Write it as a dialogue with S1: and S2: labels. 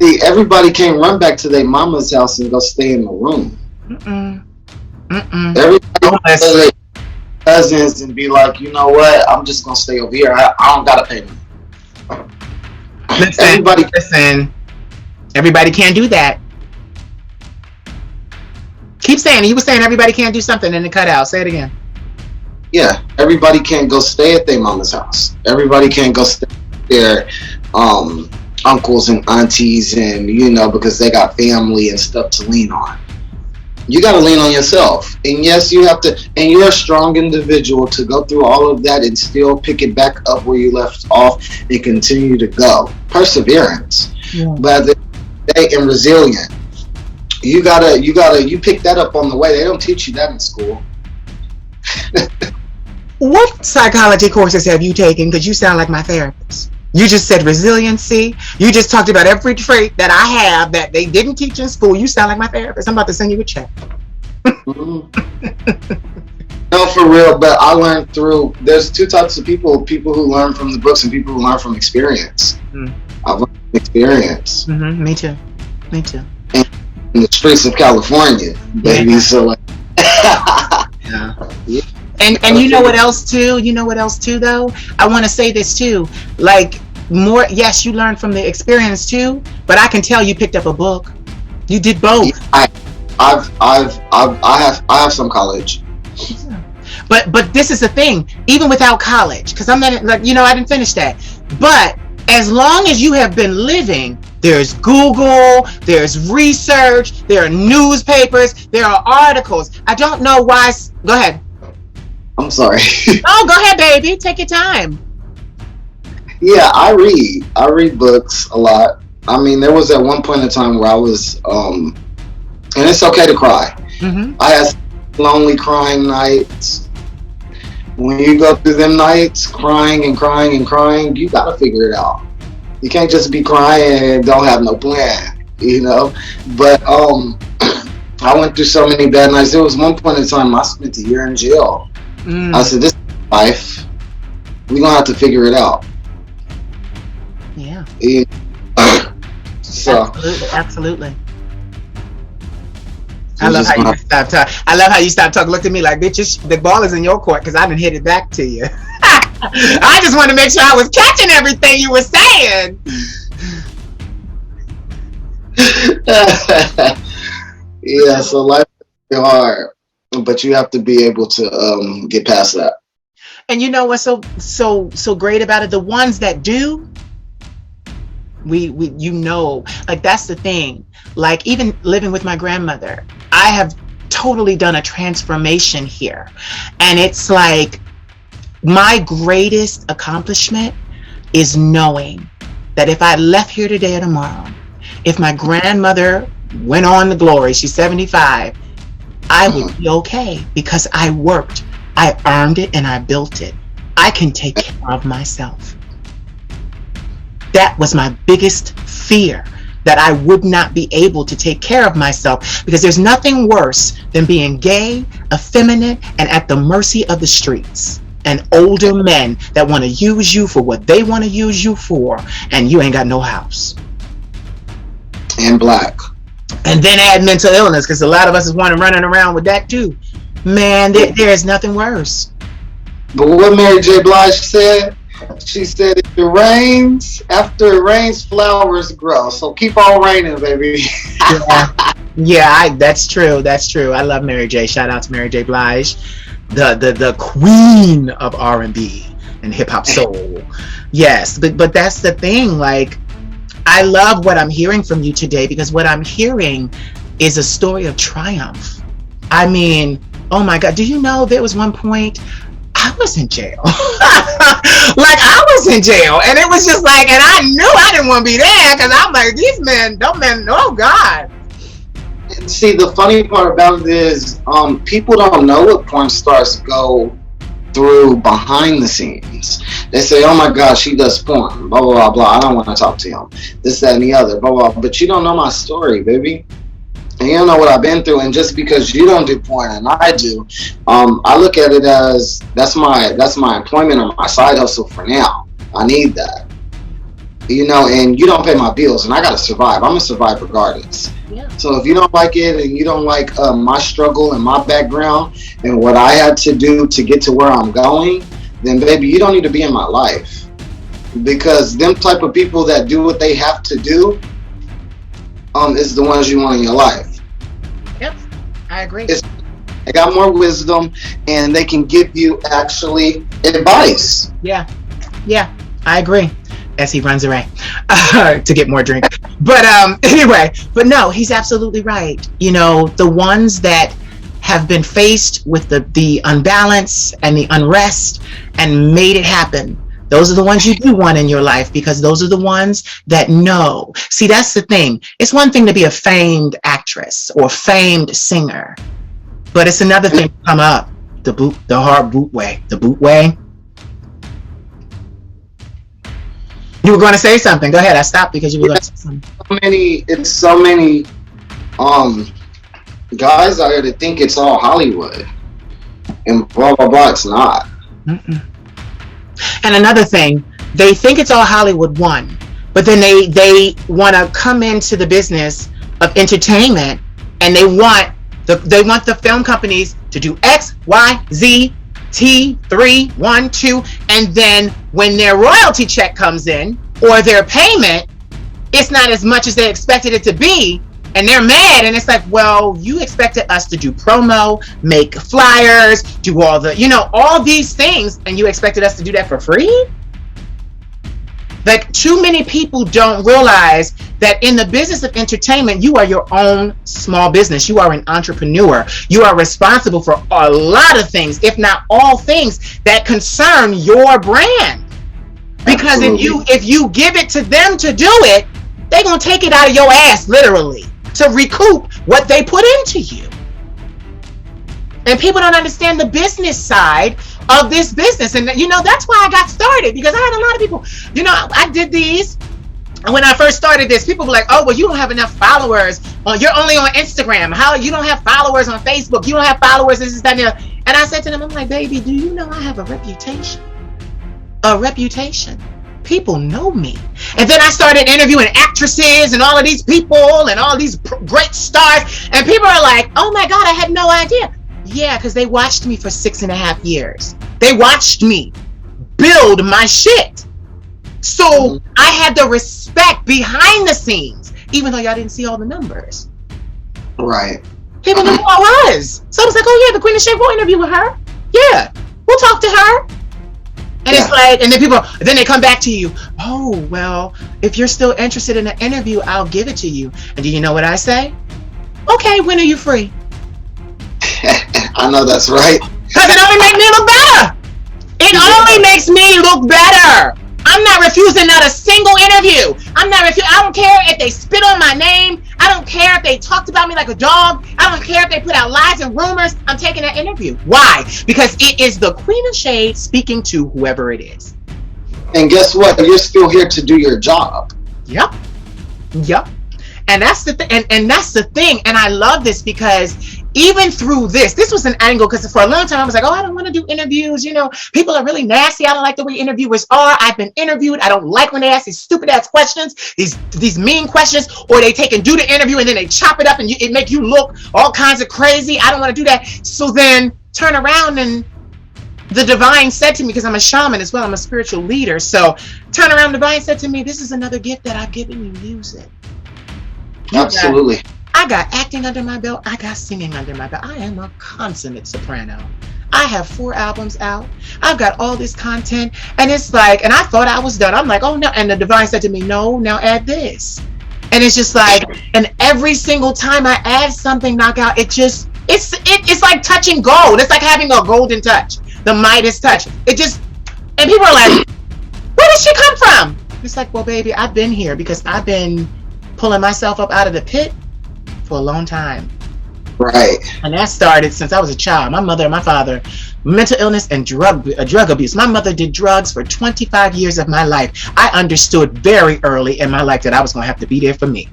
S1: See, everybody can't run back to their mama's house and go stay in the room.
S2: Mm-mm. Mm-mm.
S1: Everybody goes to their cousins and be like, you know what? I'm just gonna stay over here. I don't gotta pay them.
S2: Listen. Everybody can't do that. Keep saying it. You were saying everybody can't do something and it cut out. Say it again.
S1: Yeah, everybody can't go stay at their mama's house. Everybody can't go stay at their uncles and aunties, and because they got family and stuff to lean on. You got to lean on yourself, and yes, you have to. And you're a strong individual to go through all of that and still pick it back up where you left off and continue to go. Perseverance, but at the end of the day, and resilient. You pick that up on the way. They don't teach you that in school.
S2: What psychology courses have you taken? Because you sound like my therapist. You just said resiliency. You just talked about every trait that I have that they didn't teach in school. You sound like my therapist. I'm about to send you a check.
S1: No, for real. But I learned there's two types of people who learn from the books and people who learn from experience. I've learned from experience.
S2: Me too.
S1: In the streets of California, baby. Yeah. So like,
S2: yeah. And you know what else too? Though? I want to say this too. Like yes, you learned from the experience too, but I can tell you picked up a book. You did both.
S1: Yeah, I have some college.
S2: But this is the thing, even without college, because I'm not I didn't finish that. But as long as you have been living, there's Google, there's research, there are newspapers, there are articles. I don't know why. Go ahead.
S1: I'm sorry.
S2: Oh, go ahead, baby. Take your time.
S1: Yeah, I read books a lot. I mean, there was at one point in time where I was, and it's okay to cry. I had lonely crying nights. When you go through them nights, crying and crying and crying, you gotta figure it out. You can't just be crying and don't have no plan, But I went through so many bad nights. There was one point in time I spent a year in jail. I said, this is life. We're going to have to figure it out.
S2: Yeah.
S1: So.
S2: Absolutely. I love how you stop talking. I love how you stop talking. Look at me like, bitch, the ball is in your court because I didn't hit it back to you. I just wanted to make sure I was catching everything you were saying.
S1: Yeah, so life is hard. But you have to be able to get past that.
S2: And you know what's so great about it? The ones that do, we like that's the thing. Like even living with my grandmother, I have totally done a transformation here. And it's like my greatest accomplishment is knowing that if I left here today or tomorrow, if my grandmother went on to glory, she's 75, I would be okay because I worked, I earned it, and I built it. I can take care of myself. That was my biggest fear, that I would not be able to take care of myself, because there's nothing worse than being gay, effeminate, and at the mercy of the streets and older men that want to use you for what they want to use you for, and you ain't got no house.
S1: And black.
S2: And then add mental illness, because a lot of us is running around with that too. Man, there is nothing worse.
S1: But what Mary J. Blige said, she said, after it rains, flowers grow. So keep on raining, baby.
S2: Yeah, that's true. I love Mary J. Shout out to Mary J. Blige, the queen of R&B and hip hop soul. Yes, but that's the thing. Like, I love what I'm hearing from you today, because what I'm hearing is a story of triumph. I mean, oh my God, do you know there was one point I was in jail? Like, I was in jail, and it was just like, and I knew I didn't want to be there, because I'm like, these men, oh God.
S1: See, the funny part about it is people don't know what porn stars go through behind the scenes. They say, oh my gosh, she does porn, blah blah blah blah, I don't want to talk to him, this, that, and the other, blah blah. But you don't know my story, baby, and you don't know what I've been through. And just because you don't do porn and I do, I look at it as that's my employment or my side hustle for now. I need that. you know, and you don't pay my bills, and I gotta survive. I'm gonna survive regardless.
S2: Yeah.
S1: So if you don't like it, and you don't like my struggle and my background and what I had to do to get to where I'm going, then baby, you don't need to be in my life, because them type of people that do what they have to do is the ones you want in your life.
S2: Yep, I agree.
S1: They got more wisdom, and they can give you actually advice.
S2: Yeah, yeah, I agree. As he runs away to get more drink. But anyway, but no, he's absolutely right. You know, the ones that have been faced with the unbalance and the unrest and made it happen, those are the ones you do want in your life, because those are the ones that know. See, that's the thing. It's one thing to be a famed actress or famed singer, but it's another thing to come up the hard boot way, the boot way. You were going to say something. Go ahead. I stopped because you were going to say something.
S1: It's so many guys out here that think it's all Hollywood, and blah blah blah. It's not.
S2: Mm-mm. And another thing, they think it's all Hollywood, one, but then they want to come into the business of entertainment, and they want the film companies to do X, Y, Z, T, 3, 1, 2, and then when their royalty check comes in, or their payment, it's not as much as they expected it to be, and they're mad, and it's like, well, you expected us to do promo, make flyers, do all the, all these things, and you expected us to do that for free? Like, too many people don't realize that in the business of entertainment, you are your own small business. You are an entrepreneur. You are responsible for a lot of things, if not all things, that concern your brand. Because if you give it to them to do it, they're going to take it out of your ass, literally, to recoup what they put into you. And people don't understand the business side of this business. And, that's why I got started, because I had a lot of people, I did these. And when I first started this, people were like, oh, well, you don't have enough followers. You're only on Instagram. How you don't have followers on Facebook? You don't have followers. This is that. And I said to them, I'm like, baby, do you know I have a reputation? A reputation. People know me. And then I started interviewing actresses and all of these people and all these great stars. And people are like, oh my God, I had no idea. Yeah, because they watched me for 6.5 years. They watched me build my shit. So I had the respect behind the scenes, even though y'all didn't see all the numbers.
S1: Right.
S2: People knew who I was. So I was like, oh yeah, the Queen of Shape, we'll interview with her. Yeah, we'll talk to her. And it's like, and then they come back to you. Oh, well, if you're still interested in an interview, I'll give it to you. And do you know what I say? Okay, when are you free?
S1: I know that's right.
S2: Because it only makes me look better. It only makes me look better. I'm not refusing not a single interview. I don't care if they spit on my name. I don't care if they talked about me like a dog. I don't care if they put out lies and rumors. I'm taking that interview. Why? Because it is the Queen of Shade speaking to whoever it is.
S1: And guess what? You're still here to do your job.
S2: Yep. And that's the and that's the thing. And I love this because even through this was an angle, because for a long time I was like, oh, I don't want to do interviews. People are really nasty. I don't like the way interviewers are. I've been interviewed. I don't like when they ask these stupid ass questions, these mean questions, or they take and do the interview and then they chop it up and it make you look all kinds of crazy. I don't want to do that. So then turn around, and the divine said to me, because I'm a shaman as well, I'm a spiritual leader. So turn around, divine said to me, this is another gift that I've given you. Use it.
S1: Absolutely.
S2: I got acting under my belt. I got singing under my belt. I am a consummate soprano. I have 4 albums out. I've got all this content. And it's like, and I thought I was done. I'm like, oh no. And the divine said to me, no, now add this. And it's just like, and every single time I add something, knockout, it's like touching gold. It's like having a golden touch, the Midas touch. And people are like, where did she come from? It's like, well, baby, I've been here because I've been pulling myself up out of the pit for a long time.
S1: Right.
S2: And that started since I was a child. My mother and my father, mental illness and drug abuse. My mother did drugs for 25 years of my life. I understood very early in my life that I was going to have to be there for me.